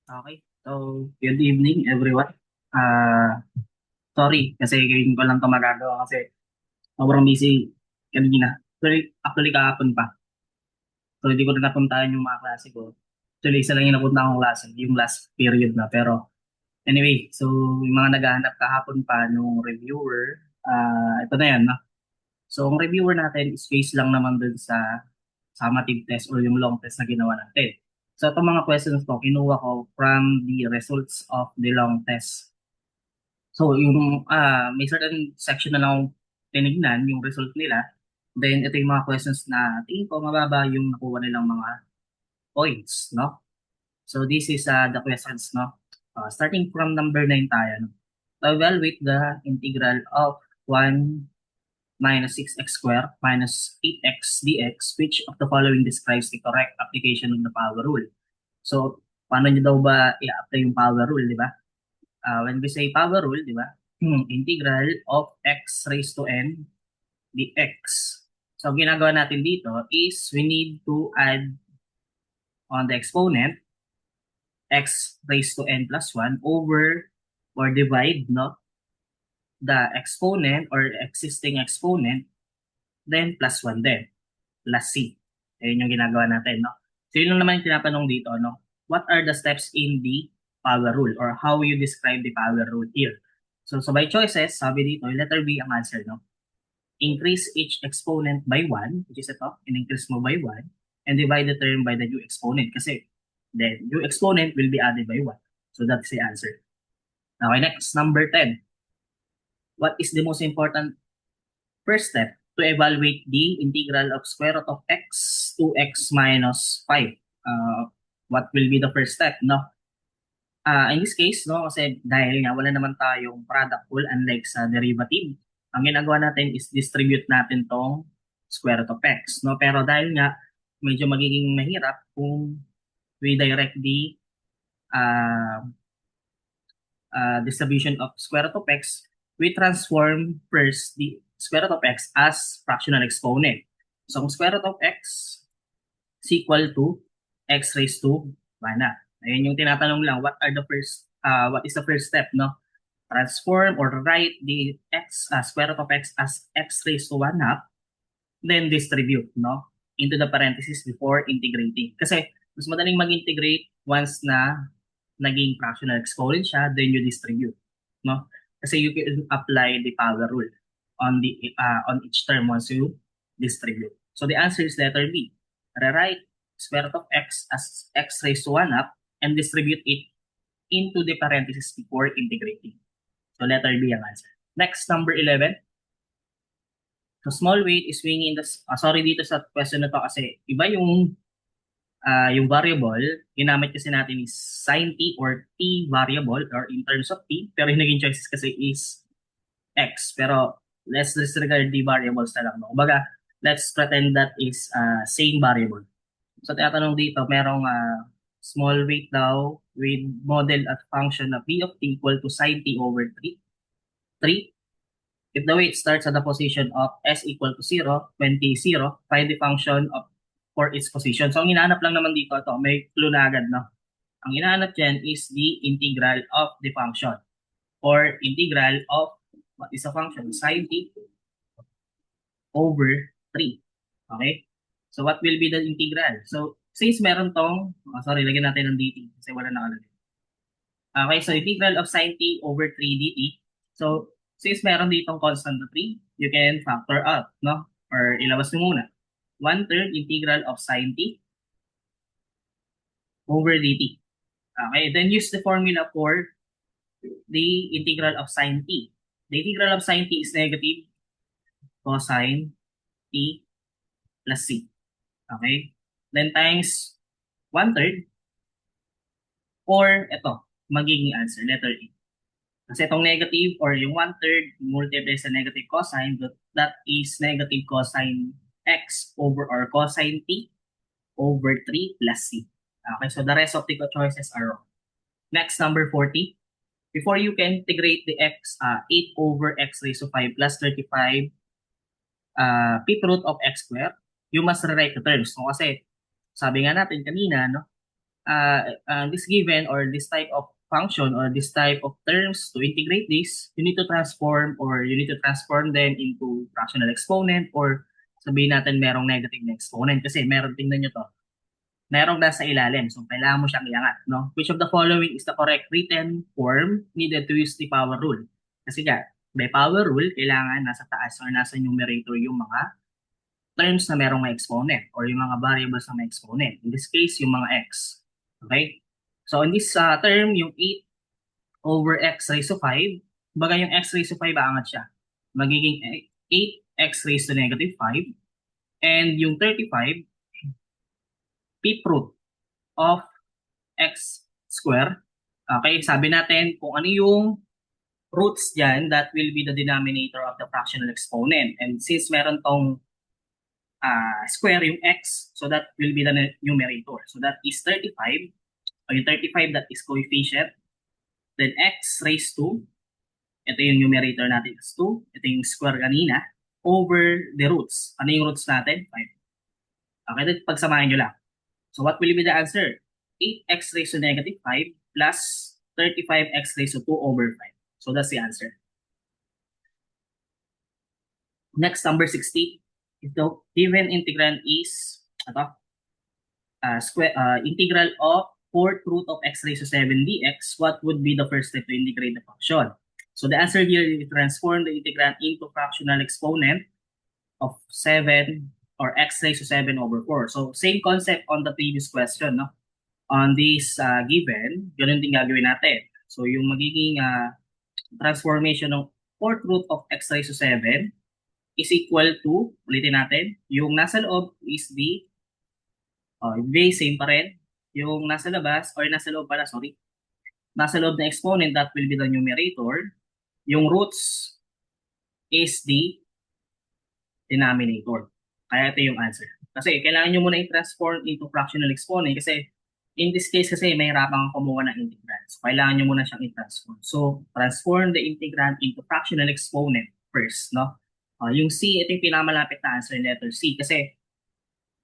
Okay. So, good evening everyone. Ah, Sorry kasi ngayon ko lang 'to magagawa kasi sobrang busy kanina. Actually kahapon pa. So, hindi ko na napuntahan yung mga klase ko. Actually, isa lang yung napunta kong klase, yung last period na. Pero anyway, so yung mga naghahanap kahapon pa nung reviewer, ito na yan, no? So, ang reviewer natin is based lang naman dun sa summative test or yung long test na ginawa natin. So, itong mga questions ko, kinuha ko from the results of the long test. So, yung may certain section na lang akong tinignan, yung result nila. Then, ito yung mga questions na tingin ko mababa yung nakuha nilang mga points, no? So, this is the questions, no? Starting from number 9 tayo, no? To evaluate the integral of 1 minus 6x squared minus 8x dx, which of the following describes the correct application of the power rule? So, paano nyo daw ba i-apply yung power rule, di ba? When we say power rule, di ba? Integral of x raised to n dx. So, ang ginagawa natin dito is we need to add on the exponent x raised to n plus 1 over or divide, no, the exponent or existing exponent, then plus 1 din, plus c. Ayun yung ginagawa natin, no? So, yun lang naman yung tinatanong dito, no? What are the steps in the power rule or how you describe the power rule here? So by choices, sabi dito, letter B ang answer, no? Increase each exponent by 1, which is ito, in-increase mo by 1, and divide the term by the new exponent kasi the new exponent will be added by 1. So that's the answer. Okay, next, number 10. What is the most important first step to evaluate the integral of square root of x to x minus 5? What will be the first step, no? In this case, no, kasi dahil nga wala naman tayong product rule unlike sa derivative, ang ginagawa natin is distribute natin tong square root of x, no? Pero dahil nga medyo magiging mahirap kung we direct the uh, distribution of square root of x, we transform first the square root of x as fractional exponent. So, ang square root of x is equal to x raised to 1 na. Ayun yung tinatanong lang, what is the first step, no? Transform or write the square root of x as x raised to 1 half, then distribute, no? Into the parentheses before integrating. Kasi, mas madaling mag-integrate once na naging fractional exponent siya, then you distribute, no? Kasi you can apply the power rule on each term once you distribute. So the answer is letter B. Rewrite square root of x as x raised to 1 up and distribute it into the parentheses before integrating. So letter B ang answer. Next, number 11. So small weight is swinging in the... sorry dito sa question na to kasi iba yung variable, ginamit kasi natin is sin t or t variable or in terms of t, pero yung naging choices kasi is x. Pero let's disregard the variables na lang. No? Kumbaga, let's pretend that is same variable. So tinatanong dito, merong small weight daw with model at function of v of t equal to sin t over 3. 3. If the weight starts at the position of s equal to 0, when t is 0, find the function of for its position. So, ang hinahanap lang naman dito, ito, may clue na agad, no? Ang hinahanap dyan is the integral of the function or integral of what is a function? Sin t over 3. Okay? So, what will be the integral? So, since meron tong, lagyan natin ng dt kasi wala nakalagay. Okay, so integral of sin t over 3 dt. So, since meron ditong constant na 3, you can factor out, no? Or ilabas mo muna. 1/3 integral of sin t over dt. Okay, then use the formula for the integral of sin t. The integral of sin t is negative cosine t plus c. Okay? Then times 1/3 or ito, magiging answer, letter A. Kasi itong negative or yung 1/3 multiply sa negative cosine, that is negative cosine x over or cosine t over 3 plus c. Okay, so the rest of the choices are wrong. Next, number 40. Before you can integrate the 8 over x raised to 5 plus 35 fifth root of x squared, you must rewrite the terms. No? Kasi sabi nga natin kanina, no? this given or this type of function or this type of terms to integrate this, you need to transform them into fractional exponent or sabihin natin merong negative na exponent kasi meron, tingnan nyo to, merong nasa ilalim. So, kailangan mo siyang iangat, no? Which of the following is the correct written form needed to use the power rule? Kasi nga, by power rule, kailangan nasa taas or nasa numerator yung mga terms na merong may exponent or yung mga variables na may exponent. In this case, yung mga x. Okay? So, in this term, yung 8 over x raised to 5, baga yung x raised to 5, aangat siya. Magiging 8x raised to negative 5. And yung 35, fifth root of x square. Okay, sabi natin kung ano yung roots dyan, that will be the denominator of the fractional exponent. And since meron tong square yung x, so that will be the numerator. So that is 35, o yung 35 that is coefficient. Then x raised to, ito yung numerator natin is 2, ito yung square kanina, over the roots. Ano yung roots natin? 5. Okay, then pagsamahin nyo lang. So what will be the answer? 8x raised to negative 5 plus 35x raised to 2 over 5. So that's the answer. Next, number 60. If the given integrand is integral of fourth root of x raised to 7 dx, what would be the first step to integrate the function? So the answer here is transform the integrand into fractional exponent of 7 or x raised to 7 over 4. So same concept on the previous question, no? On this given, ganun din gagawin natin. So yung magiging transformation ng fourth root of x raised to 7 is equal to, ulitin natin, yung nasa loob is the, same pa rin. Yung nasa labas, or nasa loob pala, sorry. Nasa loob na exponent, that will be the numerator. Yung roots is the denominator. Kaya ito yung answer. Kasi kailangan nyo muna i-transform into fractional exponent kasi in this case kasi may hirapang kumuha ng integrand. So kailangan nyo muna siyang i-transform. So transform the integrand into fractional exponent first, no? Yung C, ito yung pinakamalapit na answer, letter C kasi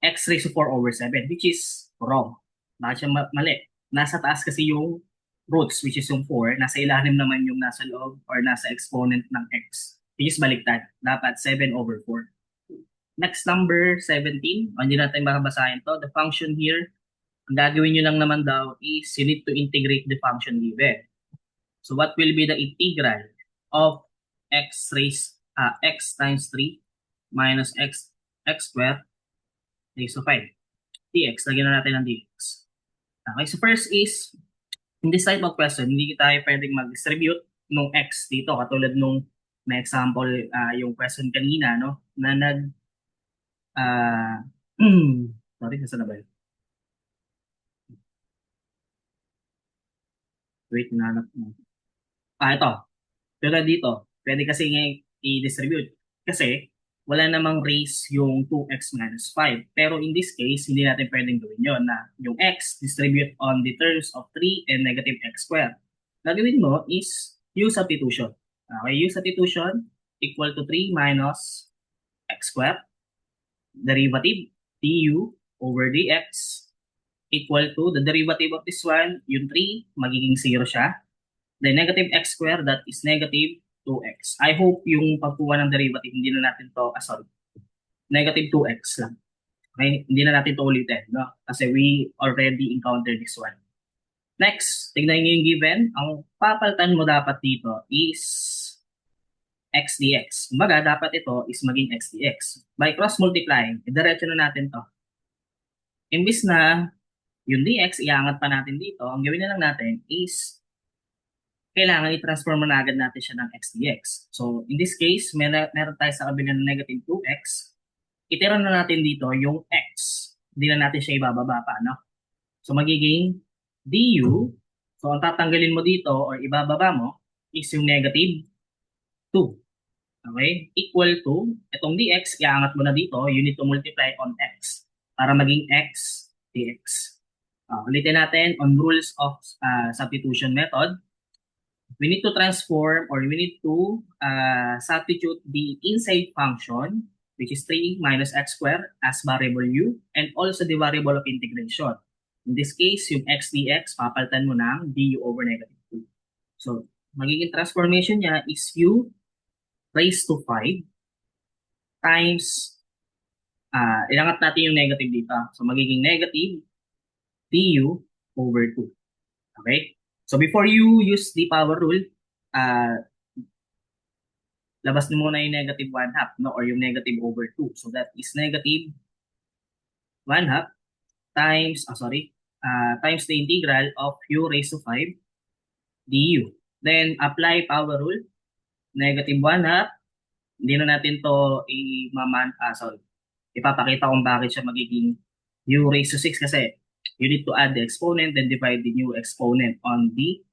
x raised to 4 over 7, which is wrong. Bakit siya mali? Nasa taas kasi yung roots, which is yung 4. Nasa ilalim naman yung nasa loob or nasa exponent ng x, which is baliktad. Dapat 7 over 4. Next, number 17. Hindi natin makabasahin to. The function here, ang gagawin nyo lang naman daw is you need to integrate the function given. So what will be the integral of x times 3 minus x squared raised to 5 dx. Lagyan na natin ng dx. Okay, so first is, in this type of question, hindi tayo pwedeng mag-distribute nung x dito, katulad nung may example yung question kanina, no? Na sorry, nasa na ba yun? Wait, nanap mo. Ito. Tulad dito, pwede kasi i-distribute. Kasi, wala namang raise yung 2x minus 5. Pero in this case, hindi natin pwedeng gawin yun na yung x distribute on the terms of 3 and negative x squared. Gagawin mo is use substitution. Okay, use substitution equal to 3 minus x squared. Derivative du over dx equal to the derivative of this one, yung 3, magiging 0 siya. The negative x squared, that is negative 2x. I hope yung pagkuha ng derivative, hindi na natin to, negative 2x lang. Okay? Hindi na natin to ulitin, no? Kasi we already encountered this one. Next, tignan nyo yung given. Ang papalitan mo dapat dito is x dx. Kumbaga, dapat ito is maging x dx. By cross multiplying, idiretso na natin to. Imbis na yung dx, iangat pa natin dito, ang gawin na lang natin is kailangan i-transform na agad natin siya ng x dx. So, in this case, meron tayo sa kabila ng negative 2x. Itira na natin dito yung x. Hindi na natin siya ibababa pa, no? So, magiging du. So, ang tatanggalin mo dito or ibababa mo is yung negative 2. Okay? Equal to, itong dx, iangat mo na dito, you need to multiply on x para maging x dx. Ulitin natin on rules of substitution method. We need to transform or we need to substitute the inside function, which is 3 minus x squared as variable u, and also the variable of integration. In this case, yung x dx, papalitan mo ng du over negative 2. So, magiging transformation niya is u raised to 5 times, ilangat natin yung negative dito. So, magiging negative du over 2. Okay? So, before you use the power rule, uh, labas mo muna yung negative 1 half, no? Or yung negative over 2. So, that is negative 1 half times, times the integral of u raised to 5 du. Then, apply power rule. Negative 1 half. Hindi na natin to ipapakita kung bakit siya magiging u raised to 6 kasi you need to add the exponent then divide the new exponent on the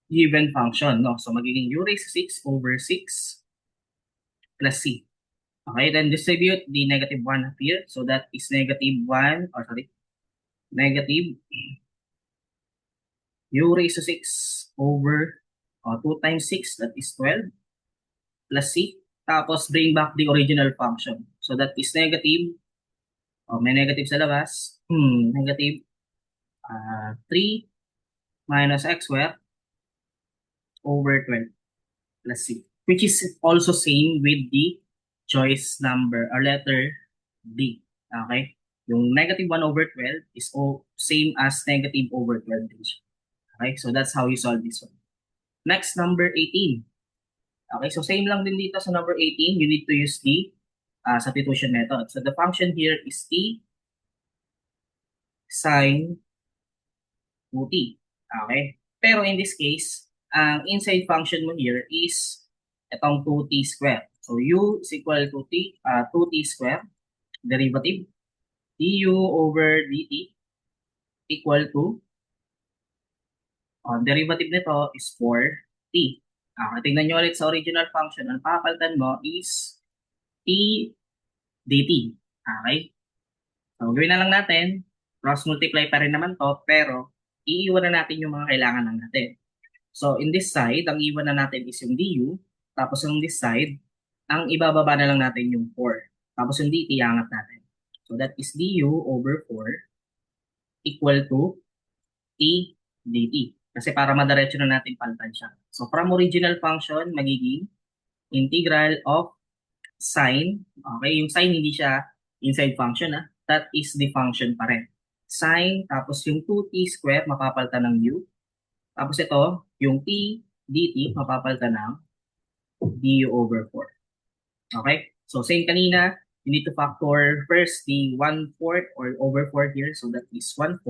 given function, no? So, magiging u raised to 6 over 6 plus c. Okay, then distribute the negative 1 here. So, that is negative u raised to 6 over 2 times 6, that is 12, plus c. Tapos, bring back the original function. So, that is negative, may negative sa labas, negative 3 minus x squared over 12 plus c, which is also same with the choice number or letter D. Okay? Yung negative 1 over 12 is same as negative over 12 din siya. Okay? So that's how you solve this one. Next, number 18. Okay? So same lang din dito sa number 18. You need to use the substitution method. So the function here is t sine 2t. Okay? Pero in this case, ang inside function mo here is itong 2t squared. So u is equal to 2t squared, derivative, du over dt equal to, derivative nito is 4t. Tingnan nyo ulit sa original function, ang papalitan mo is t dt. Okay? So gawin na lang natin, cross multiply pa rin naman to, pero iiwan na natin yung mga kailangan lang natin. So in this side, ang iwan na natin is yung du, tapos yung this side, ang ibababa na lang natin yung 4. Tapos yung dt, iangat natin. So that is du over 4 equal to t dt. Kasi para madiretso na natin palitan siya. So from original function, magiging integral of sine. Okay, yung sine hindi siya inside function. That is the function pa rin. Sine, tapos yung 2t square, mapapalitan ng u. Tapos ito, yung t dt, mapapalitan ng du over 4. Okay? So same kanina, you need to factor first the 1/4 or over 4 here. So that is 1/4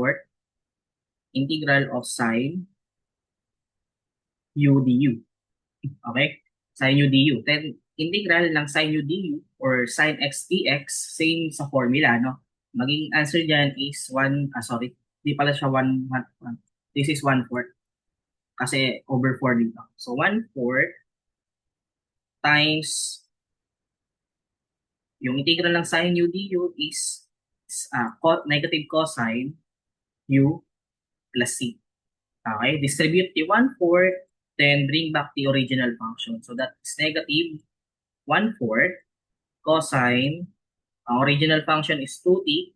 integral of sine u du. Okay? Sine u du. Then integral ng sine u du or sine x dx, same sa formula, no? Maging answer dyan is 1, di pala siya 1, this is 1/4 kasi over 4 dito. So 1/4 times yung integral ng sine u du is negative cosine u plus c. Okay, distribute the 1/4, then bring back the original function. So that is negative 1/4 cosine, ang original function is 2t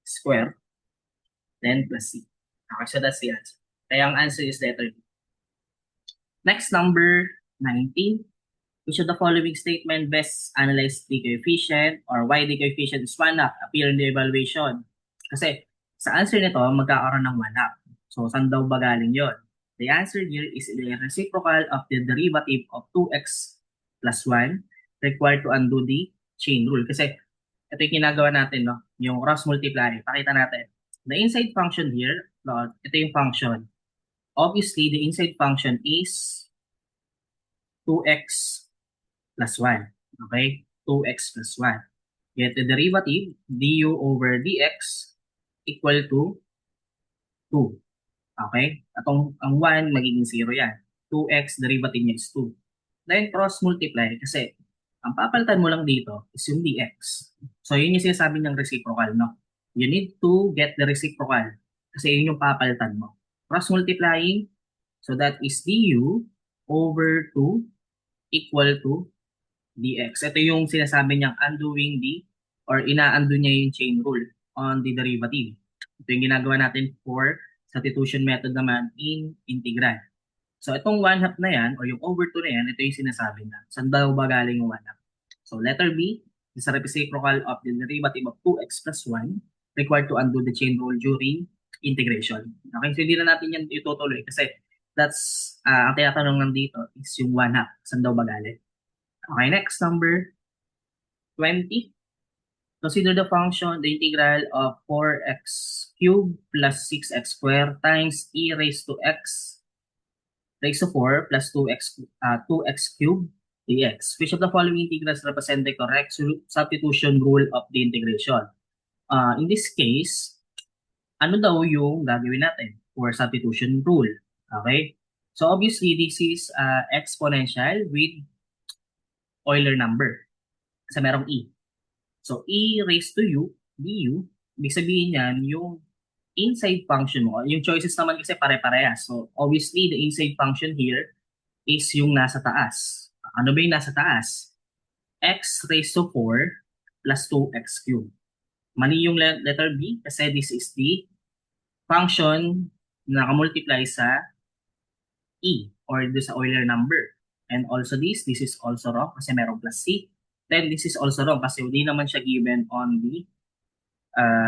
square, then plus c. Okay, so that's the answer. Kaya ang answer is letter D. Next, number 19. Which of the following statement best analyze the coefficient or why the coefficient is 1 half appear in the evaluation? Kasi sa answer nito, magkakaroon ng 1 half. So, saan daw ba galing yun? The answer here is the reciprocal of the derivative of 2x plus 1 required to undo the chain rule. Kasi ito yung ginagawa natin, no? Yung cross multiply. Pakita natin. The inside function here, ito yung function. Obviously, the inside function is 2x plus 1. Okay? 2x plus 1. Get the derivative, du over dx equal to 2. Okay? Ang 1, magiging 0 yan. 2x, derivative niya is 2. Then cross multiply kasi ang papalitan mo lang dito is yung dx. So yun yung sinasabi ng reciprocal, no? You need to get the reciprocal kasi yun yung papalitan mo. Cross multiplying, so that is du over 2 equal to dx. Ito yung sinasabi niyang undoing or ina-undo niya yung chain rule on the derivative. Ito yung ginagawa natin for substitution method naman in integral. So itong 1/2 na yan, o yung over 2 na yan, ito yung sinasabi na. Saan daw ba galing yung 1/2? So letter B is a reciprocal of the derivative of 2x plus 1 required to undo the chain rule during integration. Okay, so hindi na natin yan itutuloy kasi that's, ang tinatanong lang dito is yung 1/2. Saan daw ba galing? Okay, next, number 20. Consider the function, the integral of 4x cubed plus 6x squared times e raised to x raised to 4 plus 2x cubed dx. Which of the following integrals represent the correct substitution rule of the integration? In this case, ano daw yung gagawin natin for substitution rule? Okay? So obviously, this is exponential with Euler number. Kasi merong e. So, e raised to u, du, ibig sabihin yan, yung inside function mo, yung choices naman kasi pare-parehas. So, obviously, the inside function here is yung nasa taas. Ano ba yung nasa taas? X raised to 4 plus 2x cubed. Mali yung letter B kasi this is the function na nakamultiply sa e or do sa Euler number. And also this is also wrong kasi merong plus c. Then this is also wrong kasi hindi naman siya given on the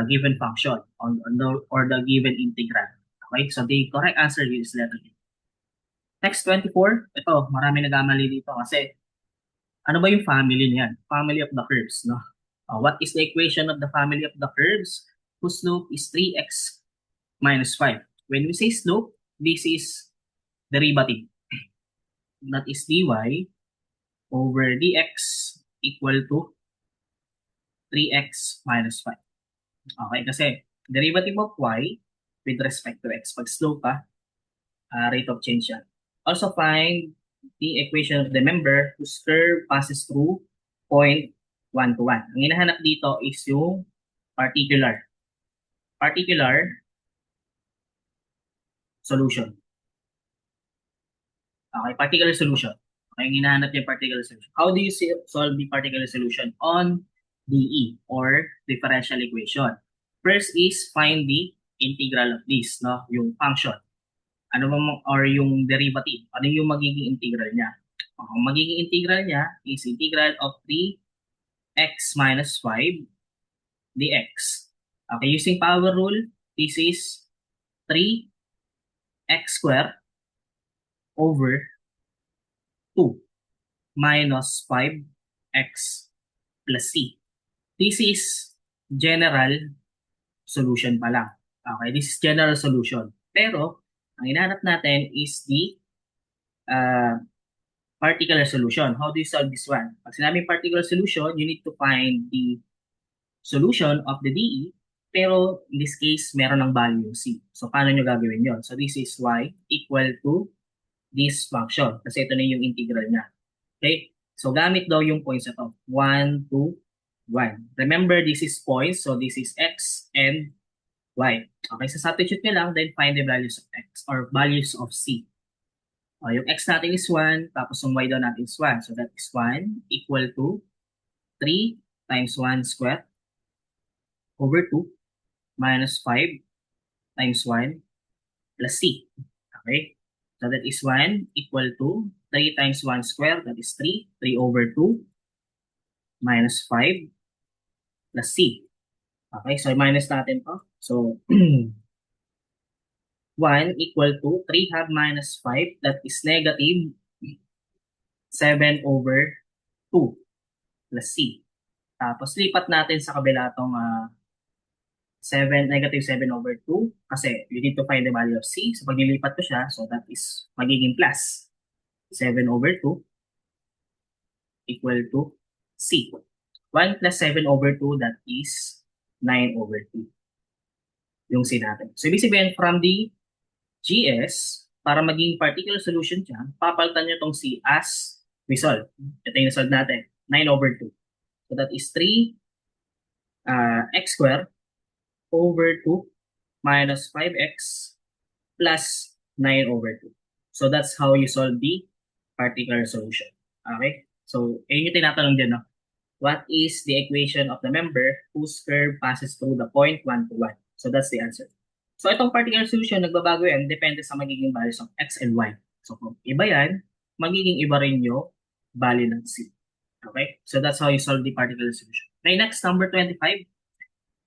given function or the given integral. Okay, so the correct answer here is letter A. Next, 24. Ito, marami nagkamali dito kasi ano ba yung family niyan? Family of the curves, no? What is the equation of the family of the curves whose slope is 3x minus 5? When we say slope, this is derivative. That is dy over dx equal to 3x minus 5. Okay, kasi derivative of y with respect to x. Pag slope rate of change yan. Also find the equation of the member whose curve passes through point 1 to 1. Ang hinahanap dito is yung particular solution. Okay, particular solution. Okay, ang hinahanap yung particular solution. How do you solve the particular solution on DE or differential equation? First is find the integral of this, no? Yung function. Ano ba or yung derivative? Ano yung magiging integral niya? Ang magiging integral niya is integral of 3x minus 5 dx. Okay, using power rule, this is 3x squared over 2 minus 5x plus c. This is general solution pa lang. Okay, this is general solution. Pero, ang hinahanap natin is the particular solution. How do you solve this one? Pag sinabing particular solution, you need to find the solution of the DE, pero in this case, meron ng value C. So, paano nyo gagawin yon? So, this is y equal to this function. Kasi ito na yung integral niya. Okay? So, gamit daw yung points na to. 1, 2, 1. Remember, this is points. So, this is x and y. Okay, so substitute nyo lang, then find the values of x or values of c. Yung x natin is 1, tapos yung y daw natin is 1. So, that is 1 equal to 3 times 1 squared over 2 minus 5 times 1 plus c. Okay? So that is 1 equal to 3 times 1 squared, that is 3. 3 over 2 minus 5 plus c. Okay, so minus natin to. So 1 equal to 3 half minus 5, that is negative 7 over 2 plus c. Tapos lipat natin sa kabila tong negative 7 over 2 kasi you need to find the value of c. So pag nilipat ko siya, so that is magiging plus 7 over 2 equal to c. 1 plus 7 over 2, that is 9 over 2. Yung c natin. So ibig sabihin from the GS, para maging particular solution siya, papalitan nyo tong c as we solve. Ito yung solve natin. 9 over 2. So that is 3 x squared over 2 minus 5x plus 9 over 2. So that's how you solve the particular solution. Okay? So, yun yung tinatanong din, no? What is the equation of the member whose curve passes through the point 1 to 1? So that's the answer. So itong particular solution, nagbabago yan, depende sa magiging values of x and y. So kung iba yan, magiging iba rin yung value ng c. Okay? So that's how you solve the particular solution. Okay, next, number 25.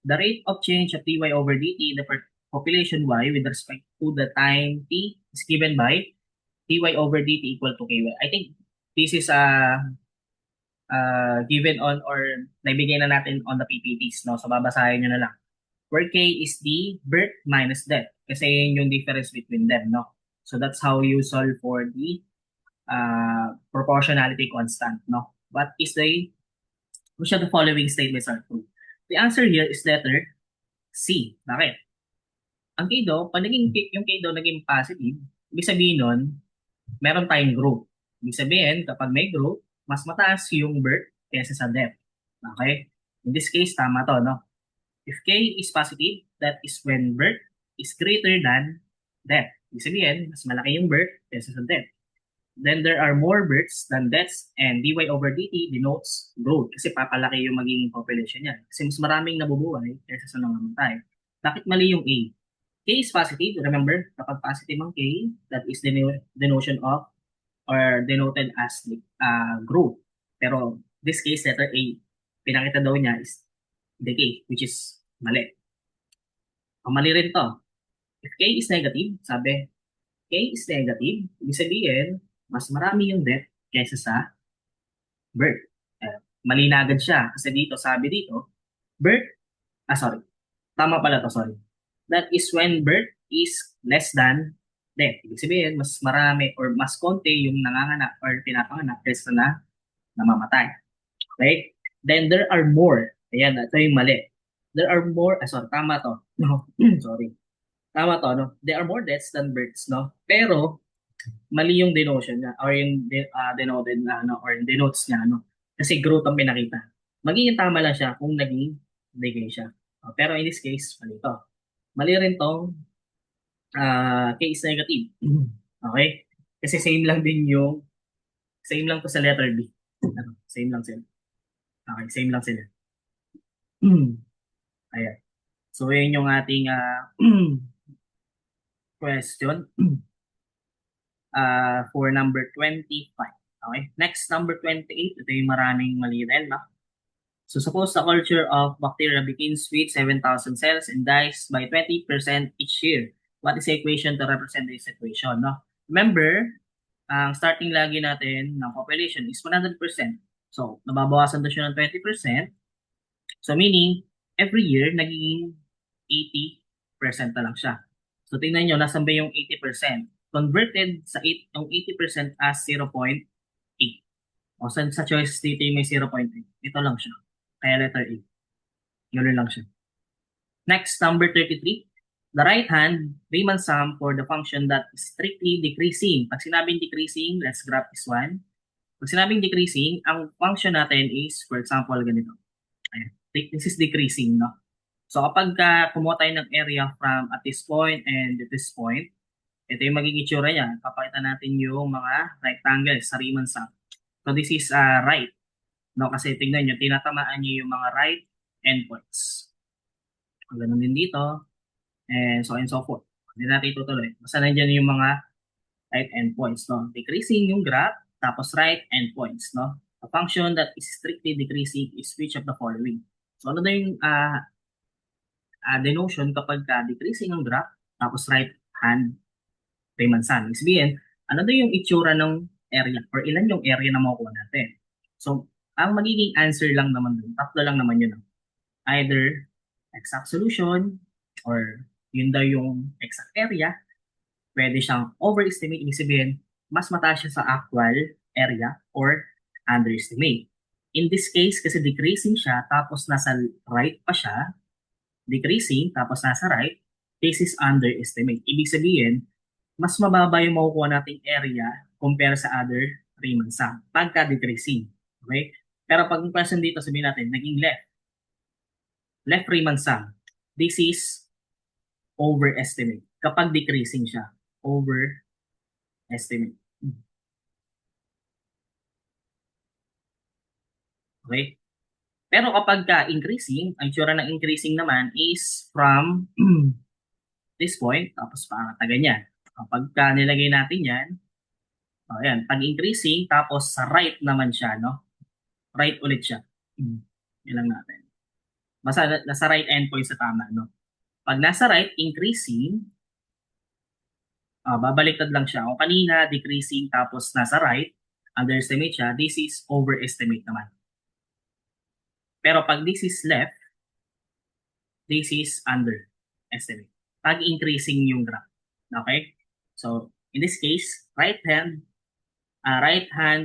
The rate of change of dy over dt in the population y with respect to the time t is given by dy over dt equal to ky. I think this is given on or naibigay na natin on the PPTs, no? So babasahin nyo na lang. Where k is the birth minus death. Kasi yun yung difference between them, no? So that's how you solve for the proportionality constant, no? Which of the following statements are true? The answer here is letter C. Bakit? Ang K daw, pag yung K daw naging positive, ibig sabihin nun, meron tayong growth. Ibig sabihin, kapag may growth, mas mataas yung birth kaysa sa death. Okay? In this case, tama to, no? If K is positive, that is when birth is greater than death. Ibig sabihin, mas malaki yung birth kaysa sa death. Then there are more births than deaths, and dy over dt denotes growth kasi papalaki yung magiging population niya. Kasi mas maraming nabubuhay kaysa sa nangamatay. Bakit mali yung A? K is positive. Remember, kapag positive ang K, that is the notion of or denoted as growth. Pero this case, letter A, pinakita daw niya is decay, which is mali. Ang mali rin to. If K is negative, sabi, K is negative, ibig sabihin, mas marami yung death kaysa sa birth. Mali na agad siya. Kasi dito, sabi dito, birth, sorry. Tama pala to, sorry. That is when birth is less than death. Ibig sabihin, mas marami or mas konti yung nanganganak or pinapanganak kaysa na namamatay. Okay? Then there are more. Ayan, ito yung mali. There are more, sorry, tama to. No, sorry. Tama to, no? There are more deaths than births, no? Pero, mali yung denotion niya or yung denoted na ano or denotes niya ano kasi growth ang pinakita. Magiging tama lang siya kung naging decay siya. Pero in this case, mali to. Mali rin tong case negative. Okay? Kasi same lang to sa letter B. Same lang sila. Okay, same lang sila. Ayan. So, yun yung ating question. For number 25. Okay? Next, number 28. Ito yung maraming mali rin, no? So, suppose the culture of bacteria begins with 7,000 cells and dies by 20% each year. What is the equation to represent this equation, no? Remember, ang starting lagi natin ng population is 100%. So, nababawasan doon siya ng 20%. So, meaning, every year, nagiging 80% na lang siya. So, tingnan nyo, nasan ba yung 80%? Converted sa yung 80% as 0.8. O, sa choice dito yung may 0.8. Ito lang siya. Kaya letter A. Ganoon lang siya. Next, number 33. The right hand Riemann sum for the function that is strictly decreasing. Pag sinabing decreasing, let's graph this one. Pag sinabing decreasing, ang function natin is, for example, ganito. Ayan. This is decreasing, no? So, kapag kumuha tayo ng area from at this point and at this point, ito yung magiging itsura niya. Papakita natin yung mga rectangles sa Riemann sum. So, this is right. No? Kasi tingnan nyo, tinatamaan nyo yung mga right endpoints. Ganun din dito. And so on and so forth. Hindi natin itutuloy. Basta nandiyan yung mga right endpoints. No? Decreasing yung graph, tapos right endpoints. No? A function that is strictly decreasing is which of the following? So, ano na yung denotion kapag decreasing ang graph, tapos right hand Riemann sum. Ibig sabihin, ano na yung itsura ng area or ilan yung area na makukuha natin. So, ang magiging answer lang naman dun, tatlo lang naman yun. Either exact solution or yun daw yung exact area, pwede siyang overestimate, ibig sabihin, mas mataas siya sa actual area or underestimate. In this case, kasi decreasing siya, tapos nasa right pa siya, decreasing, tapos nasa right, this is underestimate. Ibig sabihin, mas mababa yung makukuha nating area compare sa other Riemann sum pagka decreasing. Okay? Pero pag yung question dito, sabihin natin, naging left Riemann sum, this is overestimate. Kapag decreasing siya, overestimate. Okay? Pero kapag increasing, ang tsura ng increasing naman is from this point, tapos paangat na ganyan. Kapag nilagay natin yan, ayan, pag increasing, tapos sa right naman siya, no? Right ulit siya. Yan lang natin. Basta nasa right endpoint sa tama, no? Pag nasa right, increasing, babaliktad lang siya. Kung kanina, decreasing, tapos nasa right, underestimate siya, this is overestimate naman. Pero pag this is left, this is underestimate. Pag increasing yung graph. Okay? So, in this case, right hand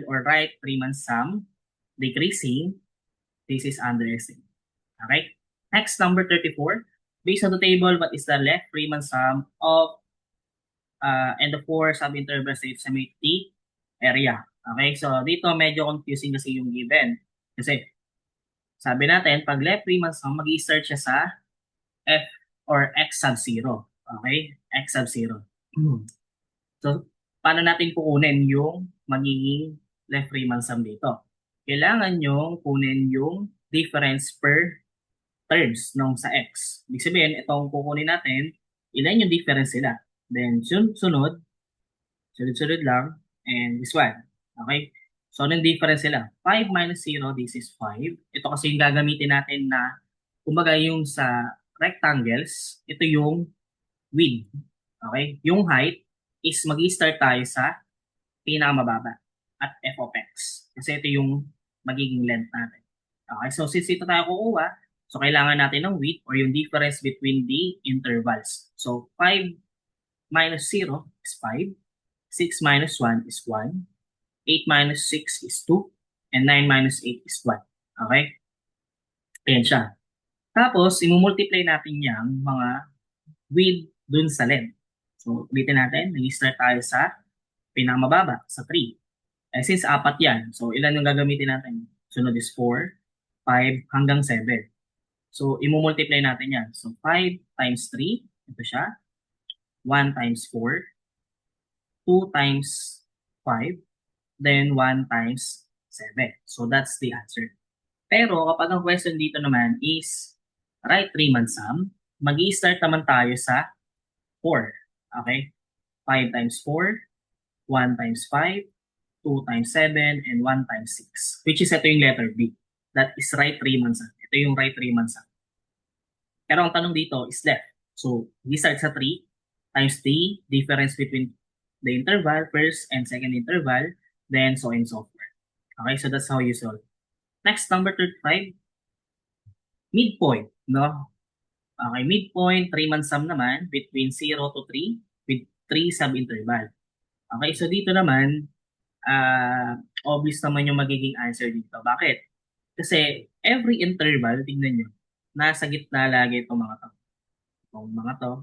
or right three-man sum, decreasing, this is underestimate. Okay? Next, number 34. Based on the table, what is the left three-man sum of and the four sub-intervals to estimate the area? Okay? So, dito medyo confusing kasi yung given. Kasi, sabi natin, pag left three-man sum, mag-i-start siya sa f or x sub 0. Okay? X sub 0. So, paano natin kukunin yung magiging left Riemann sum dito? Kailangan nyo kunin yung difference per terms nung sa x. Ibig sabihin, itong kukunin natin, ilan yung difference nila. Then, sunod lang, and this one. Okay? So, anong difference nila? 5 minus 0, this is 5. Ito kasi yung gagamitin natin na, kumbaga yung sa rectangles, ito yung width. Okay? Yung height is mag-i-start tayo sa pinakamababa at f of x. Kasi ito yung magiging length natin. Okay? So, since ito tayo kukuha, so kailangan natin ng width or yung difference between the intervals. So, 5 minus 0 is 5. 6 minus 1 is 1. 8 minus 6 is 2. And 9 minus 8 is 1. Okay? Ayan siya. Tapos, imumultiply natin yung mga width dun sa length. So, ulitin natin. Nag-start tayo sa pinakamababa, sa 3. Since apat yan, so ilan yung gagamitin natin? Sunod is 4, 5, hanggang 7. So, imumultiply natin yan. So, 5 times 3, ito siya. 1 times 4, 2 times 5, then 1 times 7. So, that's the answer. Pero, kapag ang question dito naman is right Riemann sum, mag-i-start naman tayo sa 4. Okay? 5 times 4, 1 times 5, 2 times 7, and 1 times 6. Which is ito yung letter B. That is right Riemann sum. Ito yung right Riemann sum. Pero ang tanong dito is left. So, we start sa 3 times the difference between the interval, first and second interval, then so on and so forth. Okay, so that's how you solve. Next, number 35. Midpoint, no? Okay, midpoint, Riemann sum naman between 0 to 3 with 3 sub-interval. Okay, so dito naman, obvious naman yung magiging answer dito. Bakit? Kasi every interval, tingnan nyo, nasa gitna lagi itong mga to. Itong mga to,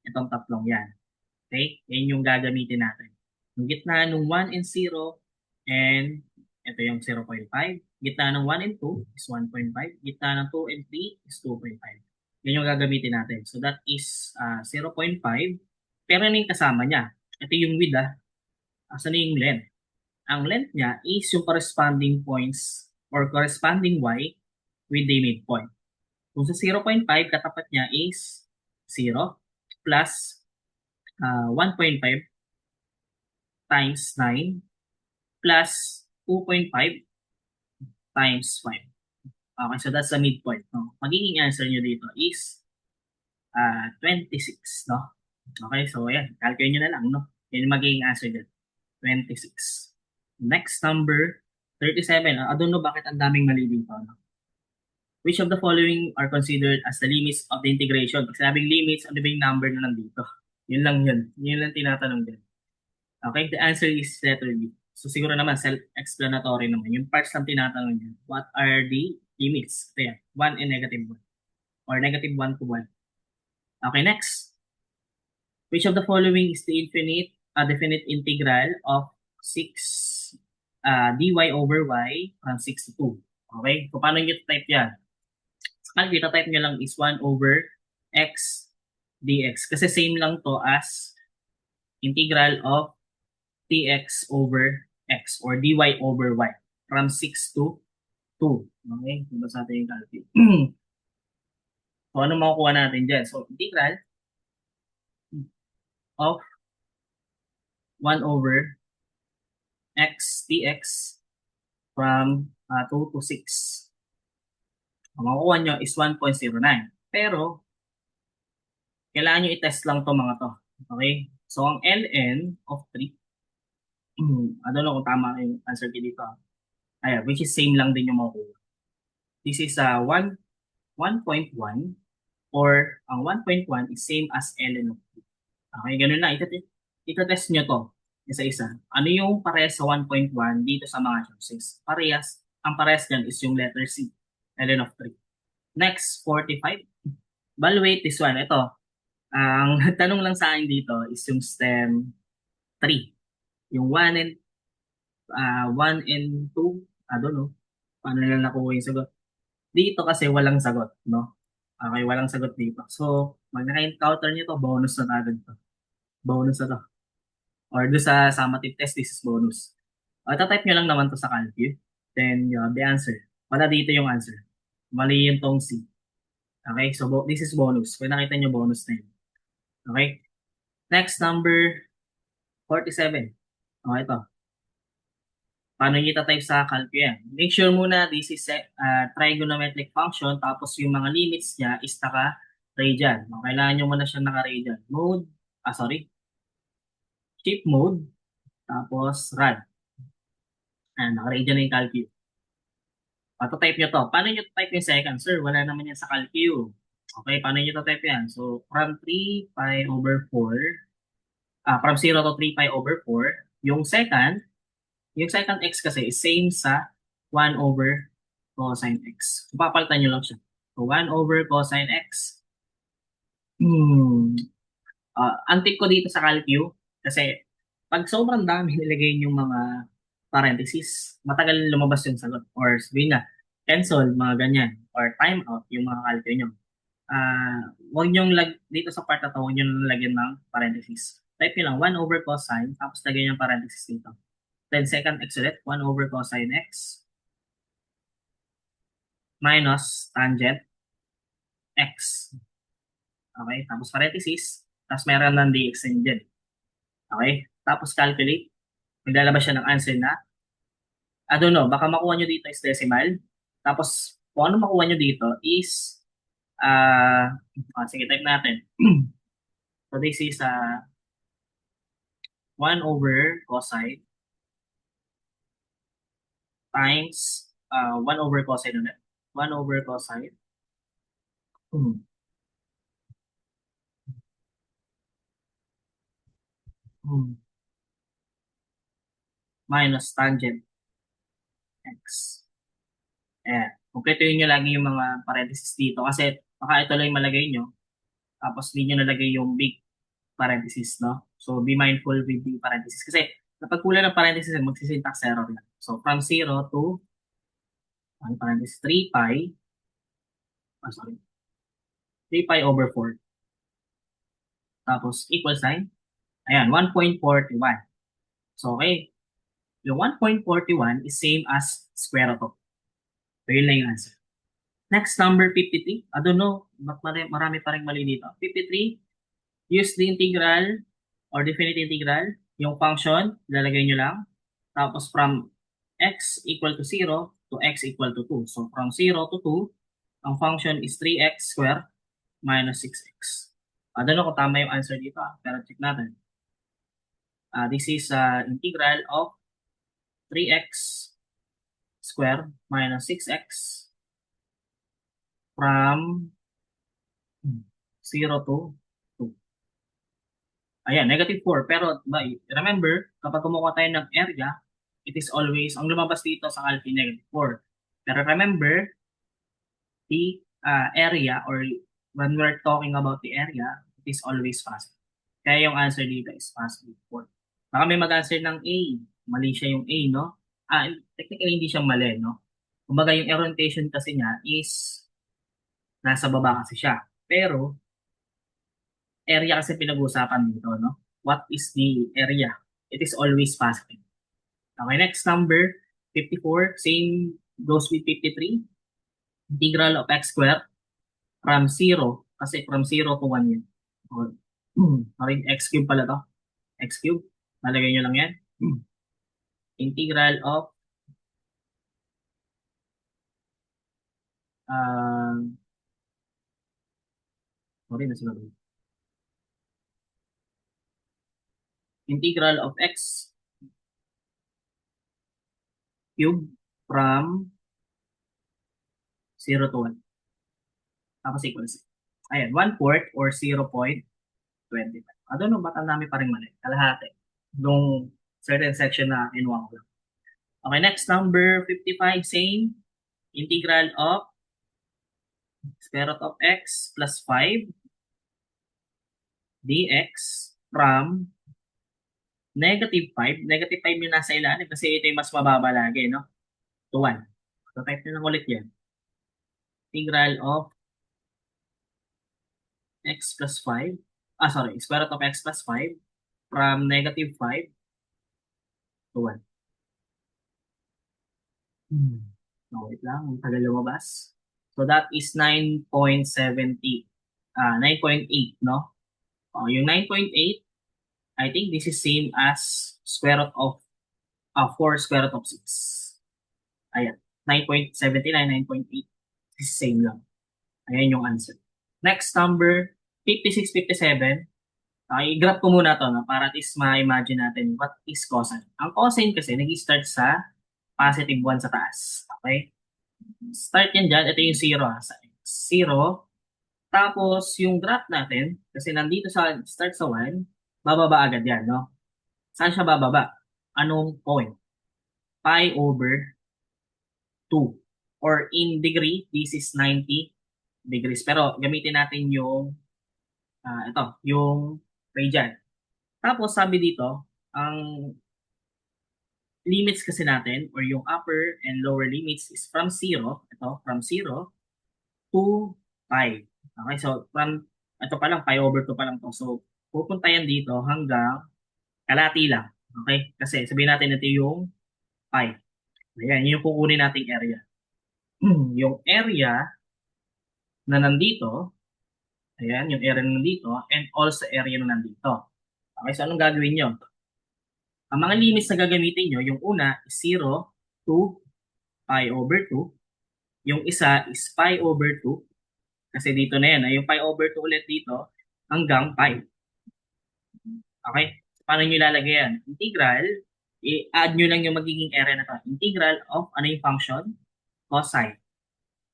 itong tatlong yan. Okay? Yan yung gagamitin natin. Yung gitna ng 1 and 0, and ito yung 0.5. Gitna ng 1 and 2 is 1.5. Gitna ng 2 and 3 is 2.5. Yan yung gagamitin natin. So that is 0.5. Pero ano yung kasama niya? Ito yung width Asan na yung length? Ang length niya is yung corresponding points or corresponding y with the midpoint. Kung sa 0.5, katapat niya is 0 plus 1.5 times 9 plus 2.5 times 5. Okay, so that's the midpoint. No? Magiging answer nyo dito is 26. No? Okay, so ayan, calculate nyo na lang. No? Yan yung magiging answer dito. 26. Next number, 37. I don't know bakit ang daming mali dito. No? Which of the following are considered as the limits of the integration? Pag sinabing limits, ano ba yung number na nandito? Yun lang yun. Yun lang tinatanong din. Okay, the answer is letter B. So siguro naman, self-explanatory naman. Yung parts lang tinatanong niya. What are the limits? Kaya, 1 and negative 1. Or negative 1 to 1. Okay, next. Which of the following is the definite integral of 6 dy over y from 6 to 2? Okay, so paano nyo type yan? Sa calculator, type nyo lang is 1 over x dx. Kasi same lang to as integral of dx over x or dy over y from 6 to 2. Okay? Diba sa ating yung calculate? So, ano makukuha natin dyan? So, integral of 1 over x dx from 2 to 6. Ang makukuha nyo is 1.09. Pero, kailangan nyo i-test lang to mga to. Okay? So, ang ln of 3, I don't know kung tama yung answer ko dito. Ayan, which is same lang din yung makukuha. This is 1.1 or ang 1.1 is same as ln of 3. Okay, ganun na. Ito-test nyo to isa-isa. Ano yung parehas sa 1.1 dito sa mga choices? Parehas. Ang parehas dyan is yung letter C, ln of 3. Next, 45. Evaluate this one. Ito, ang nagtanong lang sa akin dito is yung stem 3. Yung 1 and 2, I don't know. Paano nila nakuha yung sagot? Dito kasi walang sagot, no? Okay, walang sagot dito. So, pag naka-encounter nyo to, bonus na agad to. Bonus na to. Or do sa summative test, this is bonus. Type nyo lang naman to sa calculate. Then, you have the answer. Wala dito yung answer. Mali yung tong C. Okay, so this is bonus. Kung nakita nyo, bonus na yun. Okay? Next, number 47. Okay, ito. Paano nyo ita-type sa calculate yan? Make sure muna this is trigonometric function, tapos yung mga limits niya is naka-radian. Kailangan nyo muna siya naka-radian. Shape mode, tapos rad. Naka-radian na yung calculate. Type nyo to. Paano nyo type yung second? Sir, wala naman yan sa calculate. Okay, paano nyo type yan? So, from 3 pi over 4, from 0 to 3 pi over 4, yung second x kasi is same sa 1 over cosine x. So, papalitan nyo lang siya. So, 1 over cosine x. Ang tip ko dito sa calculate, kasi pag sobrang dami nilagay yung mga parentheses, matagal lumabas yung sagot. Or sabihin na, cancel, mga ganyan. Or time out, yung mga calculate nyo. Huwag nyo dito sa part na to, huwag nyo lagyan ng parentheses. Type nyo lang 1 over cosine, tapos lagyan yung parentheses dito. Then second x ulit, 1 over cosine x minus tangent x. Okay, tapos parentheses, tapos meron ng dx din dyan. Okay, tapos calculate. Maglalabas siya ng answer na, I don't know, baka makuha nyo dito is decimal. Tapos, kung ano makuha nyo dito is, sige, type natin. So, this is 1 over cosine times 1 over cosine ulit. 1 over cosine. Hmm. Minus tangent x. Ayan. Kumpletuhin nyo lagi yung mga parentheses dito kasi baka ito lang yung malagay nyo. Tapos hindi nyo nalagay yung big parentheses, no? So, be mindful with the parentheses. Kasi kapag kulang ng parentheses, magsisyntax error na. So, from 0 to parentheses 3 pi, 3 pi over 4. Tapos, equal sign. Ayan, 1.41. So, okay. Yung 1.41 is same as square root of. So, yun lang yung answer. Next, number 53. I don't know, marami pa rin mali dito. 53, use the integral or definite integral. Yung function, lalagay nyo lang. Tapos, from x equal to 0 to x equal to 2. So, from 0 to 2, ang function is 3x squared minus 6x. I don't know kung tama yung answer dito, pero check natin. This is integral of 3x squared minus 6x from 0 to 2. Ayan, negative 4. Pero remember, kapag kumuha tayo ng area, it is always, ang lumabas dito sa calculate, negative 4. Pero remember, the area, or when we're talking about the area, it is always positive. Kaya yung answer dito is positive 4. Baka may mag-answer ng A. Mali siya yung A, no? Technically, hindi siya mali, no? Kumbaga, yung orientation kasi niya is nasa baba kasi siya. Pero, area kasi pinag-uusapan dito, no? What is the area? It is always positive. Okay, next number, 54. Same goes with 53. Integral of x squared from 0, kasi from 0 to 1 yun. Or, sorry, x cube pala to. X cube. Nalagay nyo lang yan. Integral of uh, sorry, nasunod. Integral of x cube from 0 to 1. Tapos equals. Ayan, 1/4 or 0.25. I don't know, baka namin pa rin mali. Kalahati. Nung certain section na inuwa ko lang. Okay, next, number 55, same. Integral of square root of x plus 5 dx from negative 5. Negative 5 yung nasa ilalim kasi ito yung mas mababa lagi, no? To 1. So, type nyo lang ulit yan. Integral of x plus 5. Sorry. Square root of x plus 5 from negative 5 to 1. No, wait lang. Ang tagal lumabas. So, that is 9.70. 9.8, no? Yung 9.8, I think this is same as square root of 4 square root of 6. Ayan. 9.79, 9.8. This is same lang. Ayan yung answer. Next, number 56, 57. I-graph ko muna to, no, para at least ma-imagine natin what is cosine. Ang cosine kasi nag-start sa positive 1 sa taas. Okay? Start yan dyan. Ito yung 0. Sa 0. Tapos, yung graph natin, kasi nandito sa start sa 1, bababa agad yan, no? Saan siya bababa? Anong point? Pi over 2. Or in degree, this is 90 degrees. Pero gamitin natin yung, yung radian. Tapos, sabi dito, ang limits kasi natin, or yung upper and lower limits is from 0, from 0 to pi. Okay, so ito pa lang, pi over 2 pa lang to. So, pupunta yan dito hanggang kalati lang. Okay? Kasi sabihin natin ito yung pi. Ayan, yun yung kukunin nating area. Yung area na nandito, ayan, yung area na nandito, and also area na nandito. Okay, so anong gagawin nyo? Ang mga limits na gagamitin nyo, yung una is 0 to pi over 2. Yung isa is pi over 2. Kasi dito na yan. Yung pi over 2 ulit dito hanggang pi. Okay? Paano nyo ilalagay yan? Integral, i-add nyo lang yung magiging area na to. Integral of ano yung function? Cosine.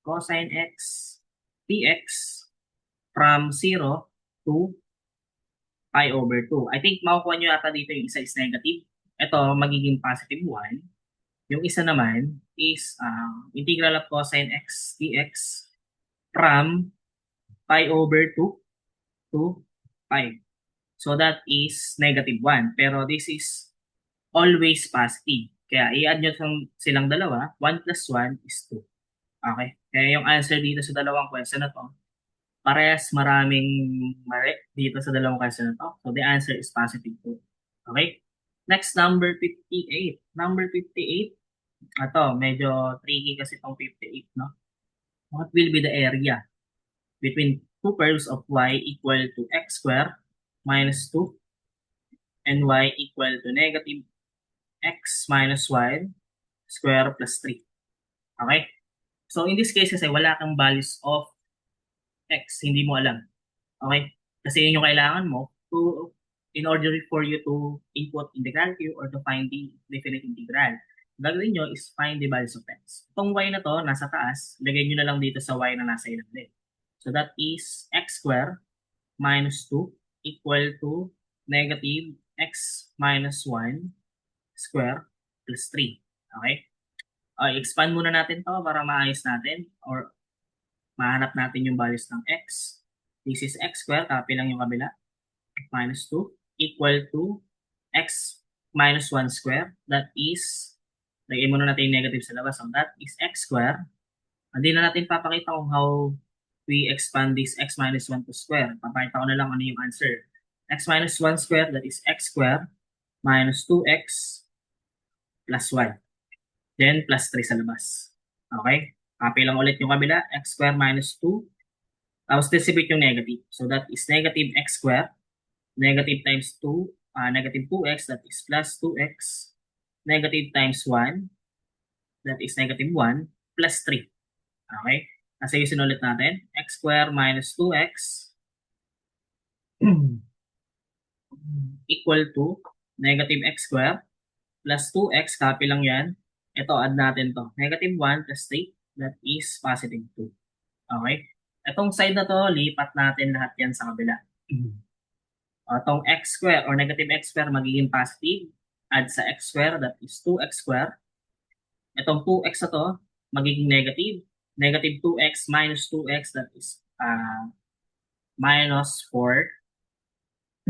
Cosine x dx from 0 to pi over 2. I think makukuha nyo yata dito yung isa is negative. Ito, magiging positive 1. Yung isa naman is integral of cosine x dx from pi over 2 to pi. So that is negative 1. Pero this is always positive. Kaya i-add nyo silang dalawa. 1 plus 1 is 2. Okay? Kaya yung answer dito sa dalawang question na to, parehas maraming mali dito sa dalawang question na to. So the answer is positive 2. Okay? Next, number 58. Number 58. Ito, medyo tricky kasi itong 58, no? What will be the area between two curves of y equal to x squared minus 2 and y equal to negative x minus y square plus 3. Okay? So, in this case kasi wala kang values of x. Hindi mo alam. Okay? Kasi yun yung kailangan mo in order for you to input integral q or to find the definite integral. Gagawin nyo is find the values of x. Itong y na to, nasa taas, lagay nyo na lang dito sa y na nasa ilalim. So, that is x squared minus 2 equal to negative x minus 1 square plus 3. Okay? Expand muna natin to para maayos natin or mahanap natin yung values ng x. This is x square, copy lang yung kabila. Minus 2 equal to x minus 1 square. That is, lagay muna natin yung negative sa labas. So that is x square. Hindi na natin papakita kung how we expand this x minus 1 to square. Papakita ko na lang ano yung answer. X minus 1 square, that is x square minus 2x plus 1. Then plus 3 sa labas. Okay? Copy lang ulit yung kabila, x square minus 2. Tapos distribute yung negative. So that is negative x square. Negative times 2, negative 2x, that is plus 2x. Negative times 1, that is negative 1, plus 3. Okay? Kasi yung sinulit natin, x square minus 2x equal to negative x square plus 2x, copy lang yan. Ito, add natin to. Negative 1 plus 3, that is positive 2. Okay? Itong side na to, lipat natin lahat yan sa kabila. Itong x square or negative x square magiging positive. Add sa x square, that is 2x square. Itong 2x na to, magiging negative. Negative 2x minus 2x, that is minus 4.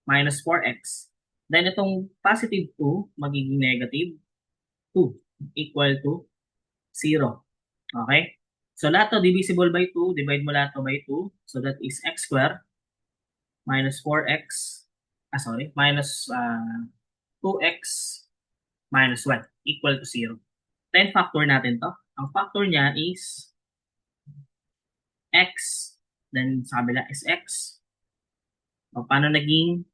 Minus 4x. Then itong positive 2, magiging negative 2 equal to 0. Okay? So lahat to divisible by 2, divide mo lahat to by 2. So that is x square minus 4x, minus 2x minus 1 equal to 0. Then factor natin to. Ang factor niya is x, then sa kabila is x. O, paano naging,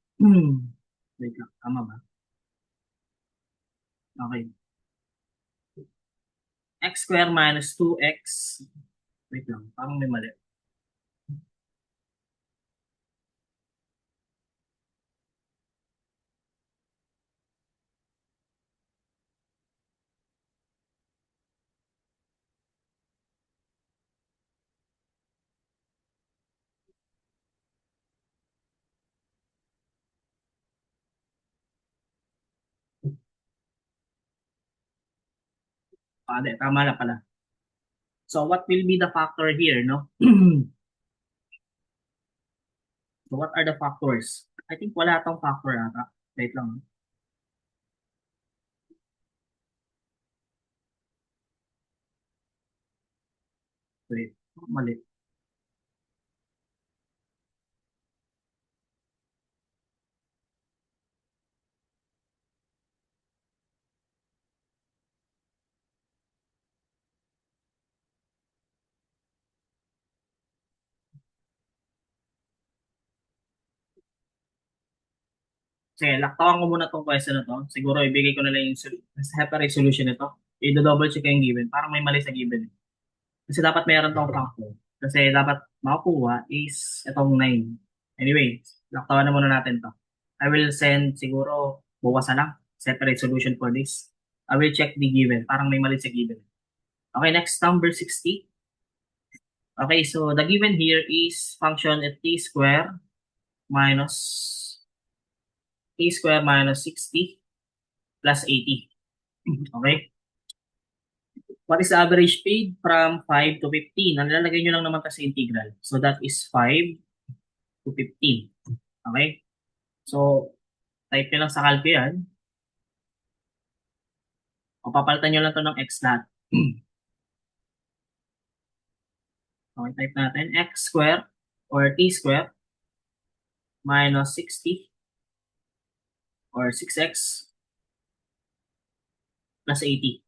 wait lang, tama ba? Okay. X square minus 2x, wait lang, parang may mali. Di, tama na pala. So what will be the factor here, no? So what are the factors? I think wala tong factor ata. Wait lang. Wait, mali. Sige, laktawan ko muna tong question na to. Siguro ibigay ko na lang yung separate solution nito. I-double check ko yung given. Parang may mali sa given. Kasi dapat meron tong factor. Kasi dapat makukuha is itong 9. Anyway, laktawan na muna natin to. I will send siguro bukas na lang. Separate solution for this. I will check the given. Parang may mali sa given. Okay, next number 60. Okay, so the given here is function at t square minus 60 plus 80. Okay? What is the average paid from 5 to 15? Ang nilalagay nyo lang naman kasi integral. So that is 5 to 15. Okay? So, type nyo lang sa calc yan. O papalitan nyo lang to ng x lahat. Okay, type natin x square or t square minus 60 or 6x plus 80.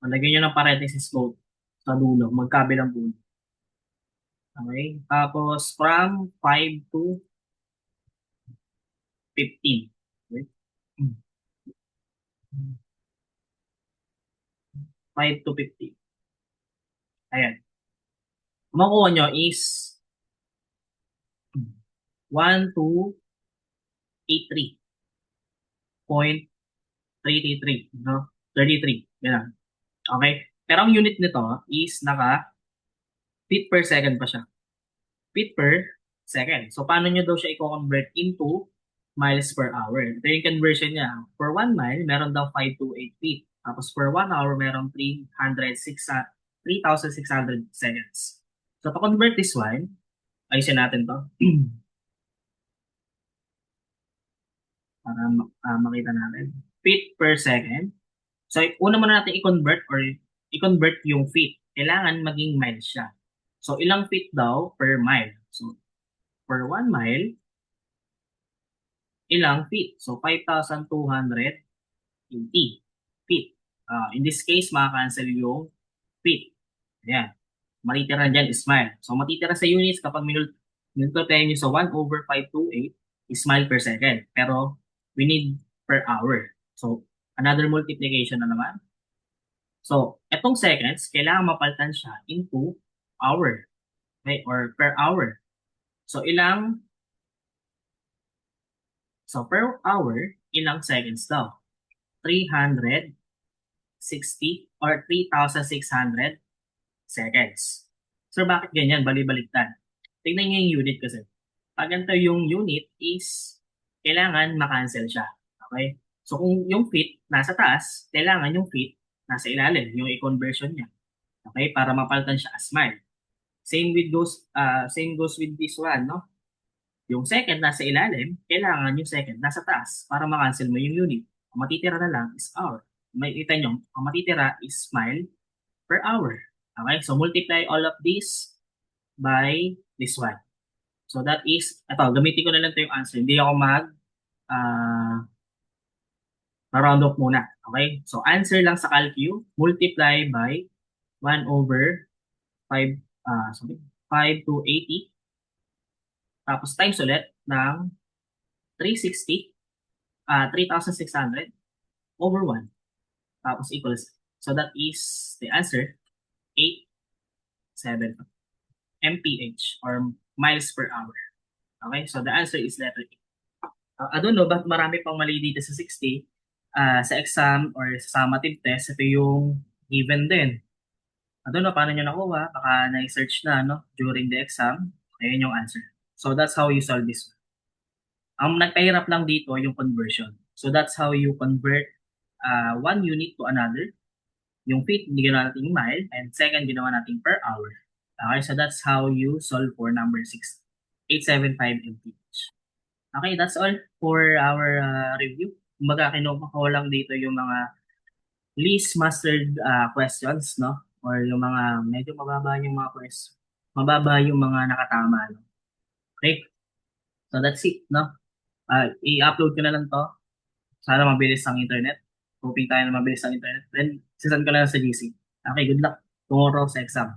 Lagyan nyo ng parenthesis both sa dulo, magkabilang dulo. Okay? Tapos, from 5 to 15. Okay? 5 to 15. Ayan. Makuha nyo is 1283.333. No? 33. Yan. Okay? Pero ang unit nito is naka feet per second pa siya. Feet per second. So, paano nyo daw siya i-convert into miles per hour? Ito yung conversion niya. For 1 mile, meron daw 528 feet. Tapos for 1 hour, meron 3,600 seconds. So, to convert this one, ayusin natin to. Para makita natin. Feet per second. So, una muna natin i-convert or i-convert yung feet. Kailangan maging miles siya. So, ilang feet daw per mile? So, per 1 mile, ilang feet? So, 5,280 feet. In this case, makakancel yung feet. Ayan. Matitira dyan is mile. So, matitira sa units kapag minultiplyan nyo sa 1/528 is mile per second. Pero, we need per hour. So, another multiplication na naman. So, etong seconds, kailangan mapalitan siya into hour. Okay? Or per hour. So, per hour, ilang seconds daw? 360 or 3,600 seconds. So, bakit ganyan? Bali-baliktad. Tingnan niyo yung unit kasi. Pag ganito yung unit is, kailangan makancel siya. Okay? So, kung yung feet nasa taas, kailangan yung feet nasa ilalim, yung i-conversion niya. Okay? Para mapalitan siya as mile. Same goes with this one, no? Yung second nasa ilalim, kailangan yung second nasa taas para makancel mo yung unit. Ang matitira na lang is hour. May kita nyo, ang matitira is mile per hour. Okay? So, multiply all of this by this one. So, that is, gamitin ko na lang ito yung answer. Hindi ako uh, round off muna. Okay? So, answer lang sa calcu, multiply by 1/5, 5 to 80. Tapos, times ulit ng 360, 3,600 over 1. Tapos, equals. So, that is the answer, 8.7 mph or miles per hour. Okay? So, the answer is letter A. I don't know, ba't marami pang mali dito sa 60? Sa exam or sa summative test, ito yung given din. I don't know paano nyo nakuha. Baka na-search na during the exam. Ayun yung answer. So, that's how you solve this one. Ang nagpahirap lang dito yung conversion. So, that's how you convert one unit to another. Yung feet, ginawa natin mile. And second, ginawa natin per hour. Okay, so that's how you solve for number 6. 875 mph. Okay, that's all for our review. Kumbaga, kinuha ko lang dito yung mga least mastered questions, no? Or yung mga medyo mababa yung mga questions. Mababa yung mga nakatama, no? Okay? So that's it, no? I-upload ko na lang to. Sana mabilis ang internet. Hoping tayo na mabilis ang internet. Then, sisend ko na lang sa GC. Okay, good luck tomorrow sa exam.